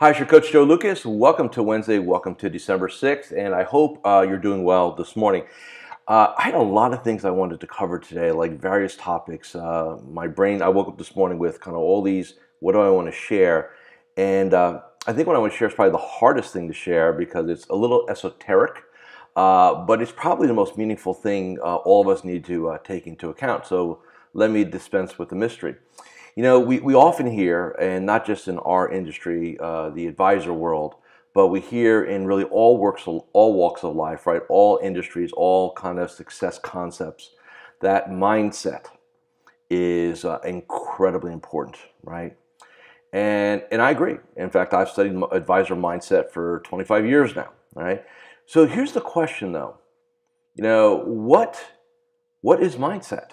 Hi, it's your coach Joe Lucas. Welcome to Wednesday. Welcome to December 6th, and I hope you're doing well this morning. I had a lot of things I wanted to cover today, like various topics. My brain, I woke up this morning with kind of all these, what do I want to share? And I think what I want to share is probably the hardest thing to share because it's a little esoteric, but it's probably the most meaningful thing all of us need to take into account. So let me dispense with the mystery. You know, we often hear, and not just in our industry, the advisor world, but we hear in really all walks of life, right? All industries, all kind of success concepts, that mindset is incredibly important, right? And I agree. In fact, I've studied advisor mindset for 25 years now, right? So here's the question, though. You know, what is mindset?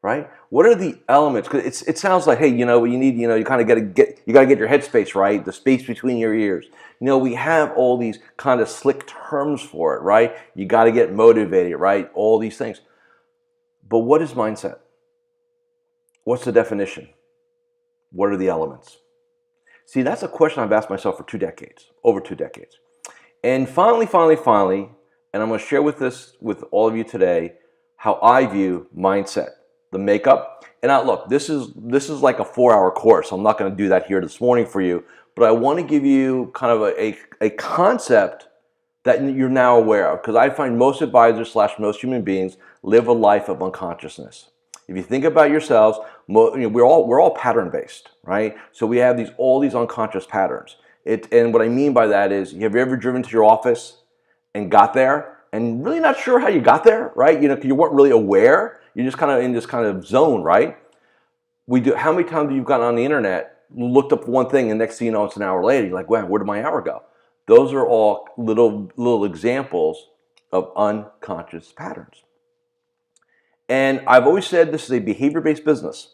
Right? What are the elements? Because it sounds like, hey, you know, you need, you kind of got to get your headspace right, the space between your ears. You know, we have all these kind of slick terms for it, right? You got to get motivated, right? All these things. But what is mindset? What's the definition? What are the elements? See, that's a question I've asked myself for over 2 decades. And finally, and I'm going to share with all of you today how I view mindset. The makeup. And now look, this is like a 4-hour course. I'm not going to do that here this morning for you, but I want to give you kind of a concept that you're now aware of, because I find most advisors / most human beings live a life of unconsciousness. If you think about yourselves, we're all pattern based, right? So we have all these unconscious patterns. And what I mean by that is, have you ever driven to your office and got there and really not sure how you got there, right? You know, you weren't really aware. You're just kind of in this kind of zone, right? How many times have you gotten on the internet, looked up one thing, and next thing you know, it's an hour later. You're like, wow, where did my hour go? Those are all little examples of unconscious patterns. And I've always said this is a behavior-based business,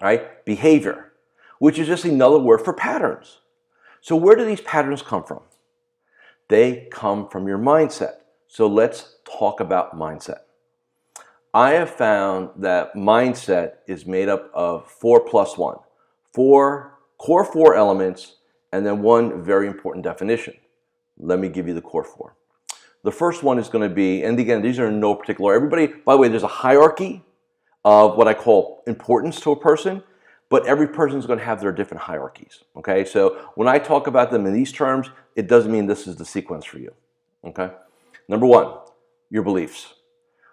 right? Behavior, which is just another word for patterns. So where do these patterns come from? They come from your mindset. So let's talk about mindset. I have found that mindset is made up of 4 plus 1. 4 core 4 elements, and then one very important definition. Let me give you the core 4. The first one is going to be, and again, these are in no particular order. Everybody, by the way, there's a hierarchy of what I call importance to a person, but every person is going to have their different hierarchies. Okay, so when I talk about them in these terms, it doesn't mean this is the sequence for you. Okay, number 1, your beliefs.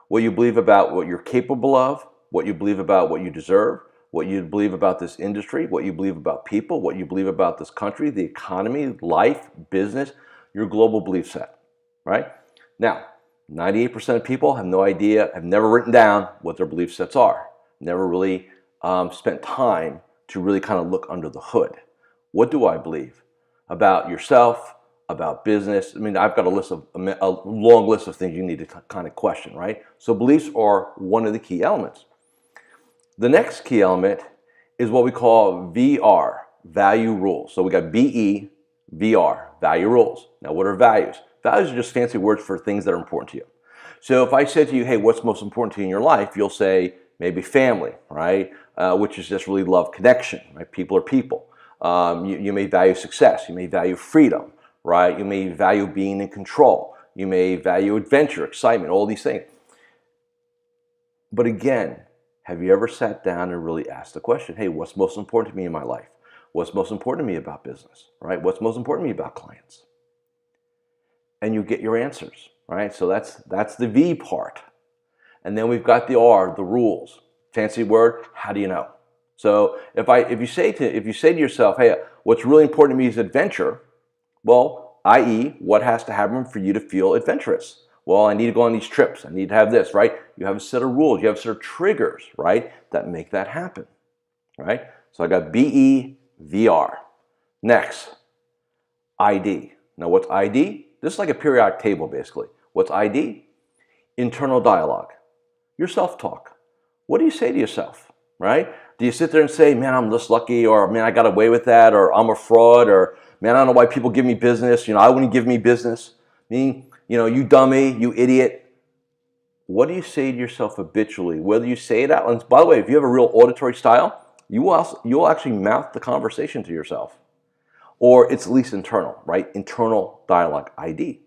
What you believe about what you're capable of, what you believe about what you deserve, what you believe about this industry, what you believe about people, what you believe about this country, the economy, life, business, your global belief set, right? Now, 98% of people have no idea, have never written down what their belief sets are, never really spent time to really kind of look under the hood. What do I believe about yourself, about business? I mean, I've got a long list of things you need to kind of question, right? So beliefs are one of the key elements. The next key element is what we call VR, value rules. So we got BE, VR, value rules. Now, what are values? Values are just fancy words for things that are important to you. So if I said to you, hey, what's most important to you in your life? You'll say maybe family, right? Which is just really love, connection, right? People are people. You may value success. You may value freedom. Right? You may value being in control. You may value adventure, excitement, all these things. But again, have you ever sat down and really asked the question, hey, what's most important to me in my life? What's most important to me about business, right? What's most important to me about clients? And you get your answers, right? So that's the V part. And then we've got the R, the rules. Fancy word, how do you know? So if you say to yourself, hey, what's really important to me is adventure, well, i.e., what has to happen for you to feel adventurous? Well, I need to go on these trips. I need to have this, right? You have a set of rules. You have a set of triggers, right, that make that happen, right? So I got BE, VR. Next, ID. Now, what's ID? This is like a periodic table, basically. What's ID? Internal dialogue. Your self-talk. What do you say to yourself, right? Do you sit there and say, man, I'm just lucky, or man, I got away with that, or I'm a fraud, or man, I don't know why people give me business. You know, I wouldn't give me business. Meaning, you know, you dummy, you idiot. What do you say to yourself habitually? Whether you say it out, and by the way, if you have a real auditory style, you will actually mouth the conversation to yourself. or it's at least internal, right? Internal dialogue, ID.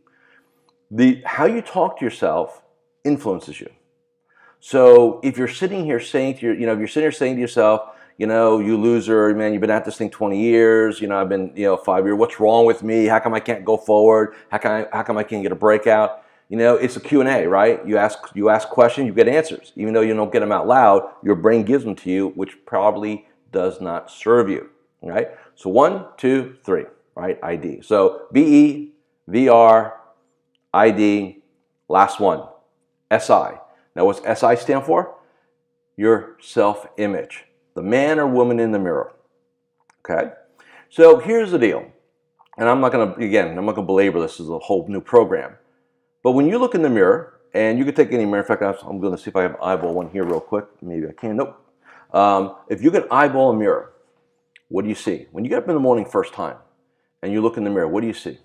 How you talk to yourself influences you. So if you're sitting here saying to if you're sitting here saying to yourself, you loser, man, you've been at this thing 20 years, I've been, 5 years, what's wrong with me? How come I can't go forward? How come I can't get a breakout? It's a Q&A, right? You ask questions, you get answers. Even though you don't get them out loud, your brain gives them to you, which probably does not serve you, right? So 1, 2, 3, right? ID. So VE, VR, ID, last one, SI. Now what's SI stand for? Your self-image. The man or woman in the mirror. Okay? So here's the deal. And I'm not going to belabor this as a whole new program. But when you look in the mirror, and you can take any mirror, in fact, I'm going to see if I have eyeball one here real quick. Maybe I can. Nope. If you can eyeball a mirror, what do you see? When you get up in the morning first time, and you look in the mirror, what do you see?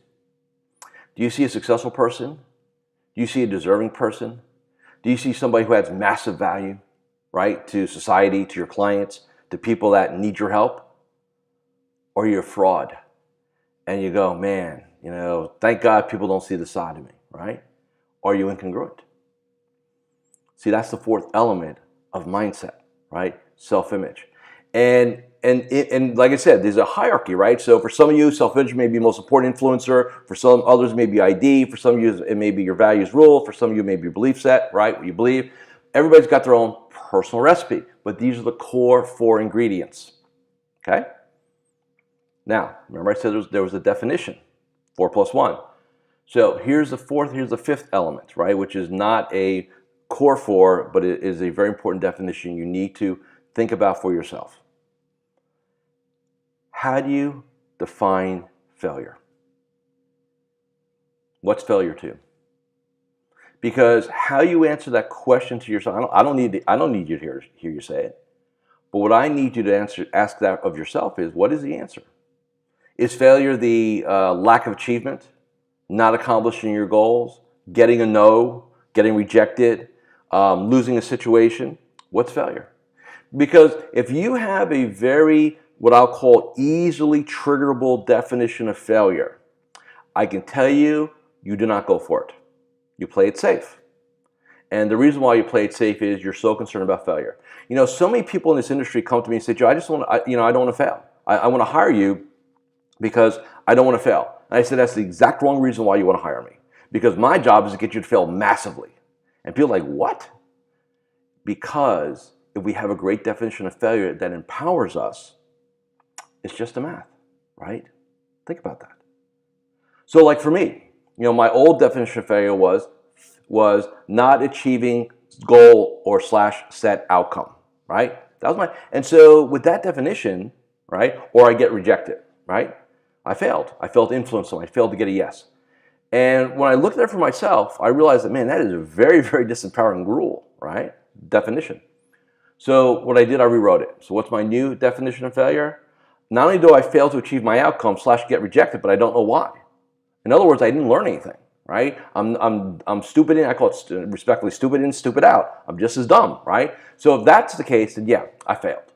Do you see a successful person? Do you see a deserving person? Do you see somebody who adds massive value, right, to society, to your clients, to people that need your help? Or you're a fraud, and you go, man, thank God people don't see the side of me, right? Are you incongruent? See, that's the fourth element of mindset, right? Self-image. And like I said, there's a hierarchy, right? So for some of you, self-image may be the most important influencer. For some others, it may be ID. For some of you, it may be your values rule. For some of you, it may be your belief set, right? What you believe. Everybody's got their own personal recipe, but these are the core 4 ingredients, okay? Now, remember I said there was a definition, 4 plus 1. So here's the 5th element, right? Which is not a core 4, but it is a very important definition you need to think about for yourself. How do you define failure? What's failure to you? Because how you answer that question to yourself, I don't need you to hear you say it. But what I need you to ask that of yourself is, what is the answer? Is failure the lack of achievement, not accomplishing your goals, getting a no, getting rejected, losing a situation? What's failure? Because if you have a very, what I'll call easily triggerable definition of failure, I can tell you, you do not go for it. You play it safe. And the reason why you play it safe is you're so concerned about failure. So many people in this industry come to me and say, Joe, I don't want to fail. I want to hire you because I don't want to fail. And I said, that's the exact wrong reason why you want to hire me. Because my job is to get you to fail massively. And people are like, what? Because if we have a great definition of failure that empowers us, it's just the math, right? Think about that. So like for me, my old definition of failure was not achieving goal or / set outcome, right? That was and so with that definition, right, or I get rejected, right? I failed. I failed to influence someone. I failed to get a yes. And when I looked at it for myself, I realized that, man, that is a very, very disempowering rule, right? Definition. So what I did, I rewrote it. So what's my new definition of failure? Not only do I fail to achieve my outcome / get rejected, but I don't know why. In other words, I didn't learn anything, right? I'm stupid in, I call it respectfully stupid in, stupid out. I'm just as dumb, right? So if that's the case, then yeah, I failed.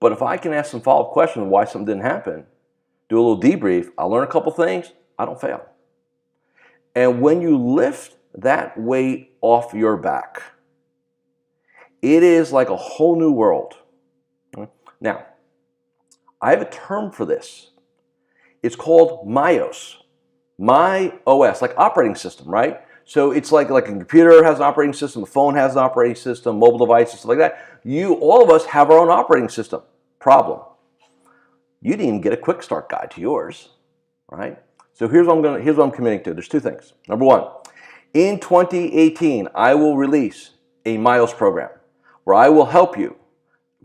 But if I can ask some follow-up questions why something didn't happen, do a little debrief, I'll learn a couple things, I don't fail. And when you lift that weight off your back, it is like a whole new world. Now, I have a term for this. It's called MyOS. MyOS, like operating system, right? So it's like a computer has an operating system, a phone has an operating system, mobile devices, stuff like that. All of us have our own operating system. Problem. You didn't even get a quick start guide to yours, right? So here's what I'm committing to. There's 2 things. Number 1, in 2018, I will release a MyOS program where I will help you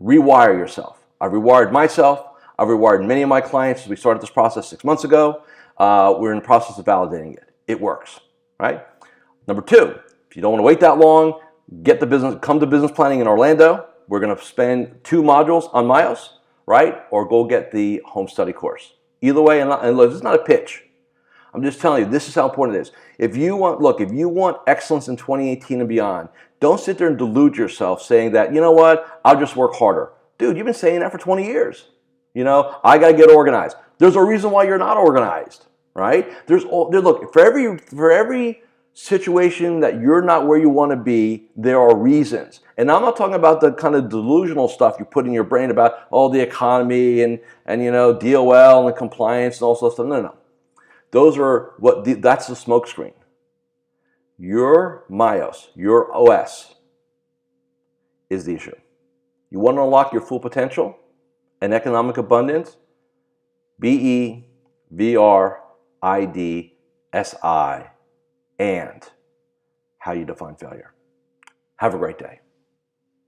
rewire yourself. I've rewired myself. I've rewired many of my clients as we started this process 6 months ago. We're in the process of validating it. It works, right? Number 2, if you don't want to wait that long, come to business planning in Orlando. We're going to spend 2 modules on MyOS, right? Or go get the home study course. Either way, and look, this is not a pitch. I'm just telling you, this is how important it is. If you want excellence in 2018 and beyond, don't sit there and delude yourself saying that, you know what, I'll just work harder. Dude, you've been saying that for 20 years. I got to get organized. There's a reason why you're not organized, right? Look, for every situation that you're not where you want to be, there are reasons. And I'm not talking about the kind of delusional stuff you put in your brain about the economy and DOL and compliance and all sorts of stuff. No. That's the smoke screen. Your MIOS, your OS is the issue. You want to unlock your full potential and economic abundance? BEVRIDSI, and how you define failure. Have a great day.